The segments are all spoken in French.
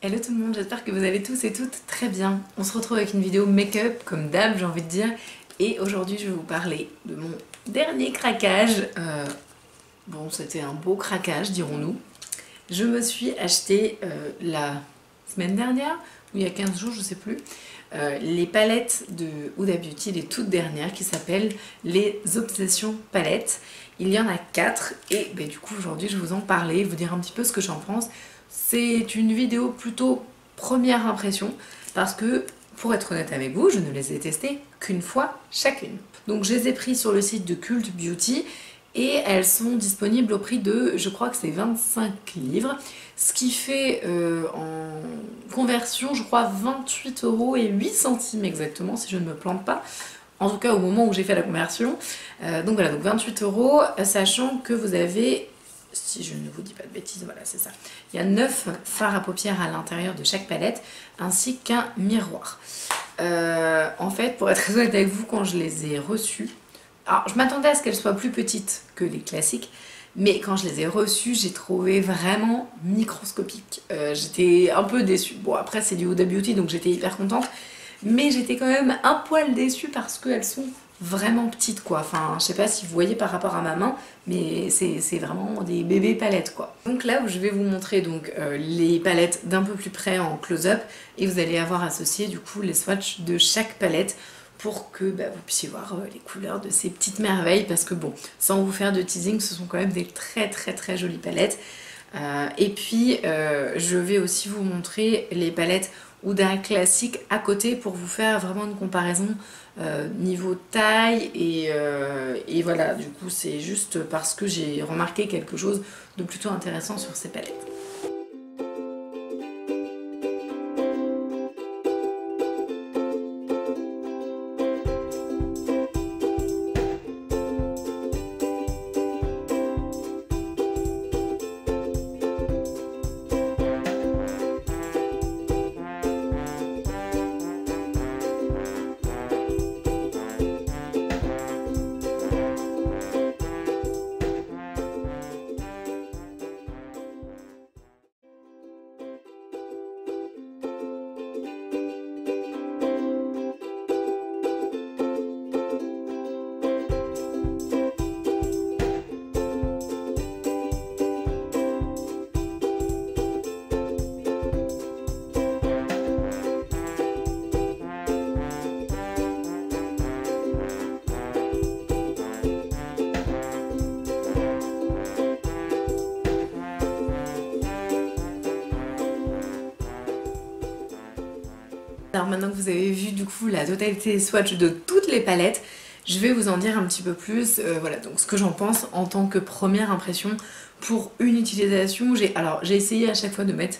Hello tout le monde, j'espère que vous allez tous et toutes très bien. On se retrouve avec une vidéo make-up comme d'hab, j'ai envie de dire. Et aujourd'hui je vais vous parler de mon dernier craquage. Bon, c'était un beau craquage, dirons-nous. Je me suis acheté la semaine dernière, ou il y a 15 jours, je sais plus, les palettes de Huda Beauty, les toutes dernières, qui s'appellent les Obsessions palettes. Il y en a 4 et du coup aujourd'hui je vais vous en parler, vous dire un petit peu ce que j'en pense. C'est une vidéo plutôt première impression parce que, pour être honnête avec vous, je ne les ai testées qu'une fois chacune. Donc je les ai pris sur le site de Cult Beauty et elles sont disponibles au prix de, je crois que c'est 25 livres, ce qui fait en conversion, je crois, 28,08 € exactement, si je ne me plante pas. En tout cas au moment où j'ai fait la conversion. Donc voilà, donc 28 €, sachant que vous avez, si je ne vous dis pas de bêtises, voilà c'est ça. Il y a 9 fards à paupières à l'intérieur de chaque palette, ainsi qu'un miroir. En fait, pour être honnête avec vous, quand je les ai reçus, alors je m'attendais à ce qu'elles soient plus petites que les classiques, mais quand je les ai reçues, j'ai trouvé vraiment microscopiques. J'étais un peu déçue. Bon, après c'est du Huda Beauty, donc j'étais hyper contente, mais j'étais quand même un poil déçue parce qu'elles sont vraiment petites quoi. Enfin, je sais pas si vous voyez par rapport à ma main, mais c'est vraiment des bébés palettes quoi. Donc là où je vais vous montrer donc les palettes d'un peu plus près en close-up, et vous allez avoir associé du coup les swatchs de chaque palette pour que vous puissiez voir les couleurs de ces petites merveilles, parce que bon, sans vous faire de teasing, ce sont quand même des très jolies palettes. Et puis je vais aussi vous montrer les palettes Huda classiques à côté pour vous faire vraiment une comparaison niveau taille et voilà, du coup c'est juste parce que j'ai remarqué quelque chose de plutôt intéressant sur ces palettes. Alors maintenant que vous avez vu du coup la totalité des swatchs de toutes les palettes, je vais vous en dire un petit peu plus, voilà, donc ce que j'en pense en tant que première impression pour une utilisation. J'ai essayé à chaque fois de mettre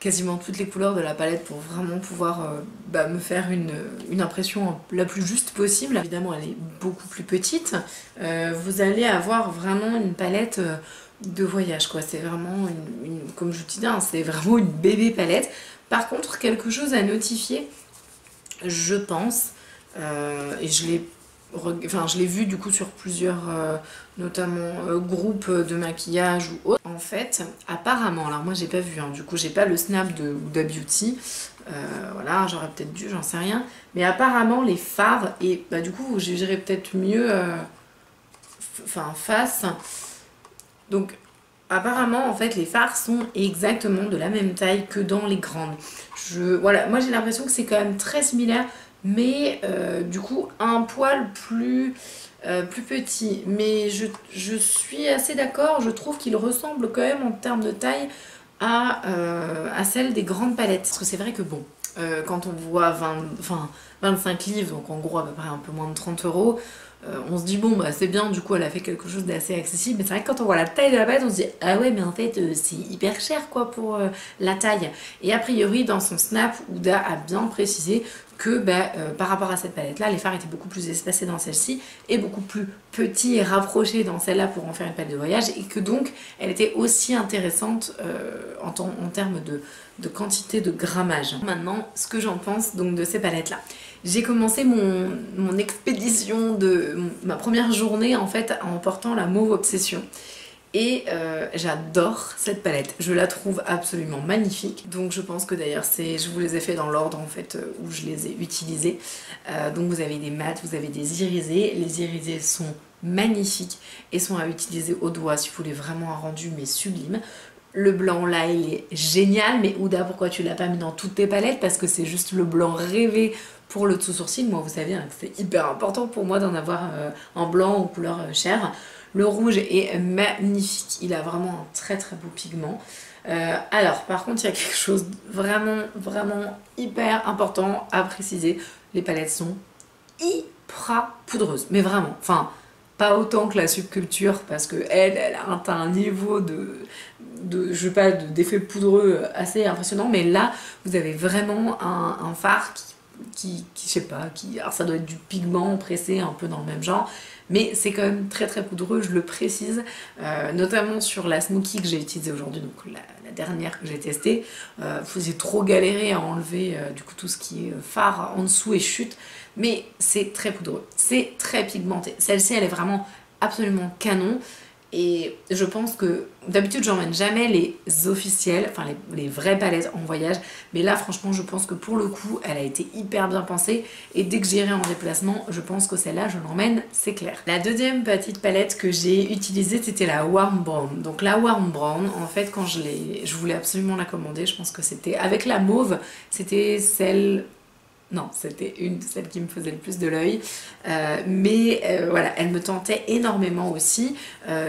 quasiment toutes les couleurs de la palette pour vraiment pouvoir me faire une impression la plus juste possible. Évidemment elle est beaucoup plus petite, vous allez avoir vraiment une palette de voyage quoi, c'est vraiment comme je vous disais, hein, c'est vraiment une bébé palette. Par contre, quelque chose à notifier, je pense, et je l'ai vu du coup sur plusieurs, notamment groupes de maquillage ou autres. En fait, apparemment, alors moi j'ai pas vu, hein, du coup j'ai pas le snap de Huda Beauty, voilà, j'aurais peut-être dû, j'en sais rien, mais apparemment les fards, et du coup vous jugerez peut-être mieux, face, donc apparemment en fait les fards sont exactement de la même taille que dans les grandes. Voilà, moi j'ai l'impression que c'est quand même très similaire, mais du coup un poil plus petit. Mais je suis assez d'accord, je trouve qu'il ressemble quand même en termes de taille à celle des grandes palettes. Parce que c'est vrai que bon, quand on voit 25 livres, donc en gros à peu près un peu moins de 30 €, on se dit bon c'est bien, du coup elle a fait quelque chose d'assez accessible, mais c'est vrai que quand on voit la taille de la palette on se dit ah ouais mais en fait c'est hyper cher quoi pour la taille. Et a priori dans son snap, Huda a bien précisé que par rapport à cette palette là, les fards étaient beaucoup plus espacés dans celle-ci et beaucoup plus petits et rapprochés dans celle-là pour en faire une palette de voyage, et que donc elle était aussi intéressante en termes de quantité de grammage. Maintenant, ce que j'en pense donc de ces palettes là. J'ai commencé mon expédition de ma première journée en fait en portant la Mauve Obsession. Et j'adore cette palette, je la trouve absolument magnifique. Donc je pense que d'ailleurs je vous les ai fait dans l'ordre en fait où je les ai utilisés. Donc vous avez des mats, vous avez des irisés. Les irisés sont magnifiques et sont à utiliser au doigt si vous voulez vraiment un rendu mais sublime. Le blanc là il est génial, mais Ouda, pourquoi tu l'as pas mis dans toutes tes palettes? Parce que c'est juste le blanc rêvé pour le dessous sourcil. Moi vous savez hein, c'est hyper important pour moi d'en avoir en blanc ou couleur chair. Le rouge est magnifique, il a vraiment un très très beau pigment. Alors par contre il y a quelque chose vraiment hyper important à préciser. Les palettes sont hyper poudreuses, mais vraiment, enfin pas autant que la Subculture parce que elle a atteint un niveau je sais pas, d'effet poudreux assez impressionnant, mais là vous avez vraiment un fard qui je sais pas, alors ça doit être du pigment pressé un peu dans le même genre, mais c'est quand même très très poudreux, je le précise, notamment sur la Smoky que j'ai utilisée aujourd'hui, donc la dernière que j'ai testée. J'ai trop galéré à enlever du coup tout ce qui est fard en dessous et chute, mais c'est très poudreux, c'est très pigmenté. Celle-ci elle est vraiment absolument canon. Et je pense que d'habitude j'emmène jamais les officielles, enfin les vraies palettes en voyage, mais là franchement je pense que pour le coup elle a été hyper bien pensée, et dès que j'irai en déplacement je pense que celle-là je l'emmène, c'est clair. La deuxième petite palette que j'ai utilisée c'était la Warm Brown. Donc la Warm Brown, en fait quand je voulais absolument la commander, je pense que c'était avec la mauve, c'était celle... Non, c'était celle qui me faisait le plus de l'œil, voilà, elle me tentait énormément aussi.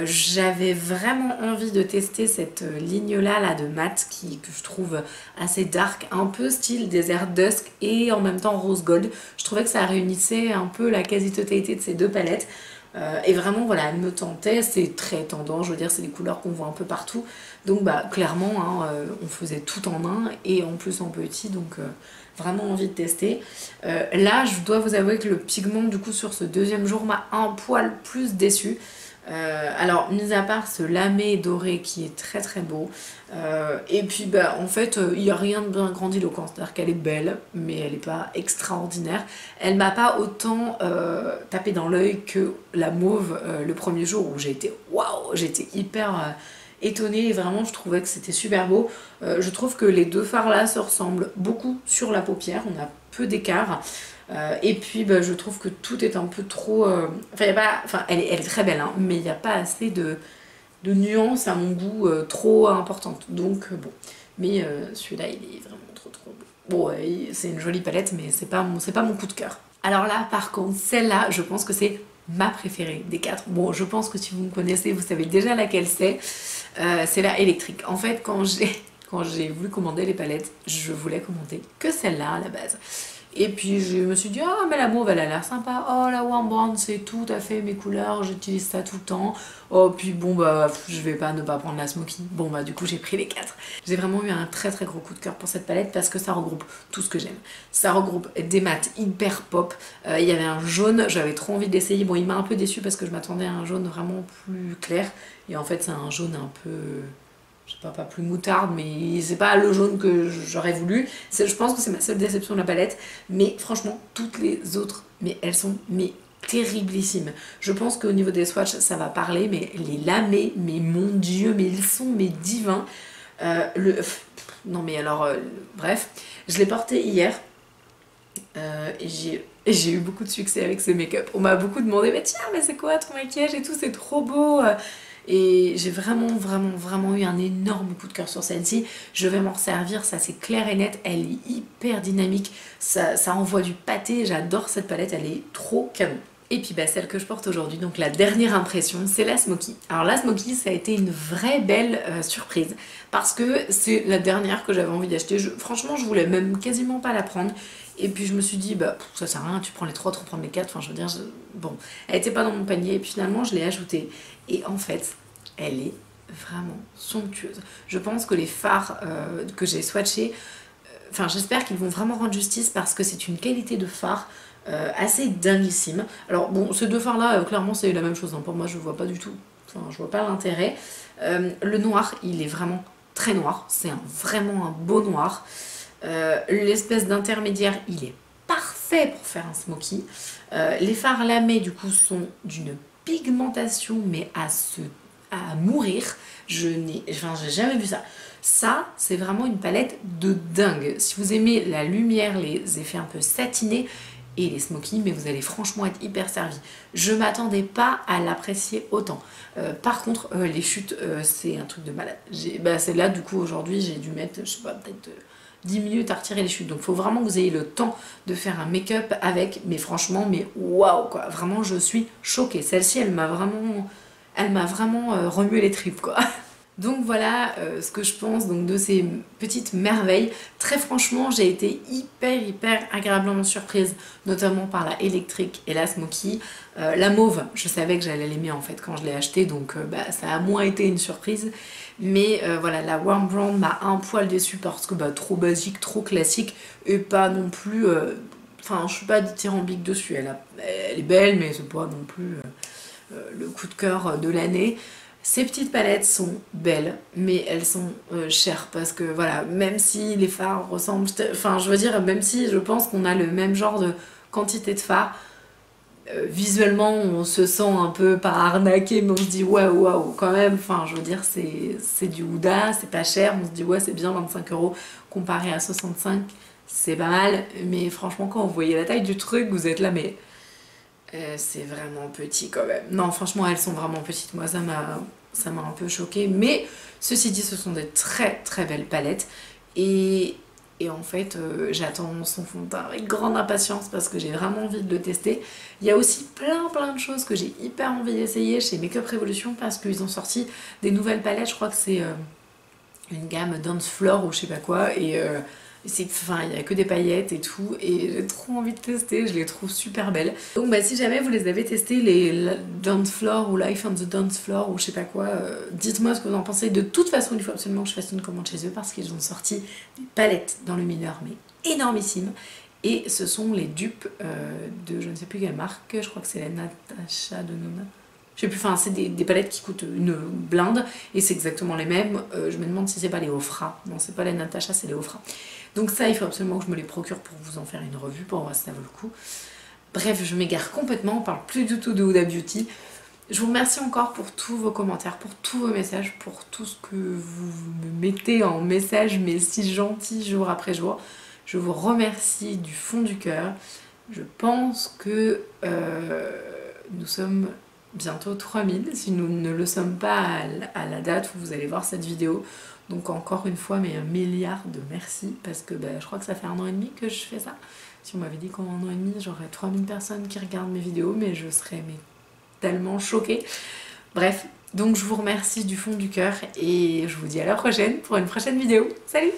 J'avais vraiment envie de tester cette ligne-là de mat que je trouve assez dark, un peu style Desert Dusk et en même temps Rose Gold. Je trouvais que ça réunissait un peu la quasi-totalité de ces deux palettes. Et vraiment voilà, elle me tentait, c'est très tendance, je veux dire c'est des couleurs qu'on voit un peu partout, donc bah clairement hein, on faisait tout en un et en plus en petit, donc vraiment envie de tester. Là je dois vous avouer que le pigment du coup sur ce deuxième jour m'a un poil plus déçu. Alors mis à part ce lamé doré qui est très très beau, et puis bah en fait il n'y a rien de bien grandiloquent, c'est-à-dire qu'elle est belle mais elle n'est pas extraordinaire. Elle m'a pas autant tapé dans l'œil que la mauve le premier jour où j'ai été waouh, j'étais hyper étonnée et vraiment je trouvais que c'était super beau. Je trouve que les deux fards là se ressemblent beaucoup sur la paupière, on a peu d'écart. Et puis bah, je trouve que tout est un peu trop... Enfin, y a pas... enfin elle est très belle, hein, mais il n'y a pas assez de nuances à mon goût trop importantes. Donc bon. Mais celui-là, il est vraiment trop beau. Bon, c'est une jolie palette, mais c'est pas mon coup de cœur. Alors là, par contre, celle-là, je pense que c'est ma préférée des quatre. Bon, je pense que si vous me connaissez, vous savez déjà laquelle c'est. C'est la électrique. En fait, quand j'ai voulu commander les palettes, je voulais commander que celle-là à la base. Et puis je me suis dit, ah mais la mauve elle a l'air sympa, oh la Warm Brown c'est tout à fait mes couleurs, j'utilise ça tout le temps. Oh puis bon bah je vais pas ne pas prendre la Smoky. Bon bah du coup j'ai pris les 4. J'ai vraiment eu un très très gros coup de cœur pour cette palette parce que ça regroupe tout ce que j'aime. Ça regroupe des mats hyper pop, il y avait un jaune, j'avais trop envie de l'essayer. Bon il m'a un peu déçu parce que je m'attendais à un jaune vraiment plus clair, et en fait c'est un jaune un peu... je sais pas plus moutarde, mais c'est pas le jaune que j'aurais voulu. Je pense que c'est ma seule déception de la palette, mais franchement toutes les autres, mais elles sont terriblissimes. Je pense qu'au niveau des swatchs ça va parler, mais les lamés, mais mon dieu, mais ils sont divins. Non mais alors bref, je l'ai porté hier et j'ai eu beaucoup de succès avec ce make-up. On m'a beaucoup demandé mais tiens mais c'est quoi ton maquillage et tout, c'est trop beau. Et j'ai vraiment eu un énorme coup de cœur sur celle-ci. Je vais m'en servir, ça c'est clair et net. Elle est hyper dynamique, ça envoie du pâté. J'adore cette palette, elle est trop canon. Et puis bah, celle que je porte aujourd'hui, donc la dernière impression, c'est la Smoky. Alors la Smoky, ça a été une vraie belle surprise parce que c'est la dernière que j'avais envie d'acheter. Franchement, je voulais même quasiment pas la prendre. Et puis je me suis dit, bah ça sert à rien, tu prends les 3, tu prends les 4, enfin je veux dire, bon, elle était pas dans mon panier, et puis finalement je l'ai ajoutée. Et en fait, elle est vraiment somptueuse. Je pense que les fards que j'ai swatchés, enfin j'espère qu'ils vont vraiment rendre justice parce que c'est une qualité de fard assez dinguissime. Alors bon, ces deux fards là, clairement c'est la même chose, hein. Pour moi je vois pas du tout, enfin je vois pas l'intérêt. Le noir, il est vraiment très noir, c'est vraiment un beau noir. L'espèce d'intermédiaire, il est parfait pour faire un smoky. Les fards lamés du coup sont d'une pigmentation mais à à mourir. J'ai jamais vu ça. Ça, c'est vraiment une palette de dingue. Si vous aimez la lumière, les effets un peu satinés et les smoky, mais vous allez franchement être hyper servi. Je m'attendais pas à l'apprécier autant. Par contre, les chutes, c'est un truc de malade. Celle-là, du coup, aujourd'hui, j'ai dû mettre, je sais pas, peut-être 10 minutes à retirer les chutes. Donc, il faut vraiment que vous ayez le temps de faire un make-up avec. Mais franchement, mais waouh, quoi. Vraiment, je suis choquée. Celle-ci, elle m'a vraiment remué les tripes, quoi. Donc voilà ce que je pense donc, de ces petites merveilles. Très franchement, j'ai été hyper agréablement surprise, notamment par la électrique et la smoky. La mauve, je savais que j'allais l'aimer en fait quand je l'ai achetée, donc ça a moins été une surprise. Mais voilà, la Warm Brown m'a un poil déçue parce que trop basique, trop classique, et pas non plus... Enfin, je suis pas dithyrambique dessus, elle est belle, mais c'est pas non plus le coup de cœur de l'année. Ces petites palettes sont belles, mais elles sont chères parce que voilà, même si les fards ressemblent, enfin je veux dire, même si je pense qu'on a le même genre de quantité de fards, visuellement on se sent un peu pas arnaqué, mais on se dit waouh quand même, enfin je veux dire c'est du Huda, c'est pas cher, on se dit ouais c'est bien 25 € comparé à 65, c'est pas mal, mais franchement quand vous voyez la taille du truc, vous êtes là mais... c'est vraiment petit quand même. Non, franchement, elles sont vraiment petites. Moi, ça m'a un peu choquée. Mais ceci dit, ce sont des très belles palettes. Et en fait, j'attends son fond de teint avec grande impatience parce que j'ai vraiment envie de le tester. Il y a aussi plein de choses que j'ai hyper envie d'essayer chez Makeup Revolution parce qu'ils ont sorti des nouvelles palettes. Je crois que c'est une gamme Dance Floor ou je sais pas quoi. Et il n'y a que des paillettes et tout, et j'ai trop envie de tester, je les trouve super belles. Donc si jamais vous les avez testées, les Dance Floor ou Life on the Dance Floor ou je sais pas quoi, dites-moi ce que vous en pensez. De toute façon, il faut absolument que je fasse une commande chez eux parce qu'ils ont sorti des palettes dans le mineur, mais énormissimes. Et ce sont les dupes de je ne sais plus quelle marque, je crois que c'est la Natasha de Nona. Je sais plus, enfin c'est des palettes qui coûtent une blinde et c'est exactement les mêmes. Je me demande si c'est pas les Ofra. Non, c'est pas les Natasha, c'est les Ofra. Donc ça, il faut absolument que je me les procure pour vous en faire une revue, pour voir si ça vaut le coup. Bref, je m'égare complètement, on parle plus du tout de Huda Beauty. Je vous remercie encore pour tous vos commentaires, pour tous vos messages, pour tout ce que vous me mettez en message, mais si gentil jour après jour. Je vous remercie du fond du cœur. Je pense que nous sommes bientôt 3000, si nous ne le sommes pas à la date où vous allez voir cette vidéo. Donc encore une fois, mais un milliard de merci, parce que je crois que ça fait 1 an et demi que je fais ça. Si on m'avait dit qu'en 1 an et demi, j'aurais 3000 personnes qui regardent mes vidéos, mais je serais tellement choquée. Bref, donc je vous remercie du fond du cœur, et je vous dis à la prochaine pour une prochaine vidéo. Salut!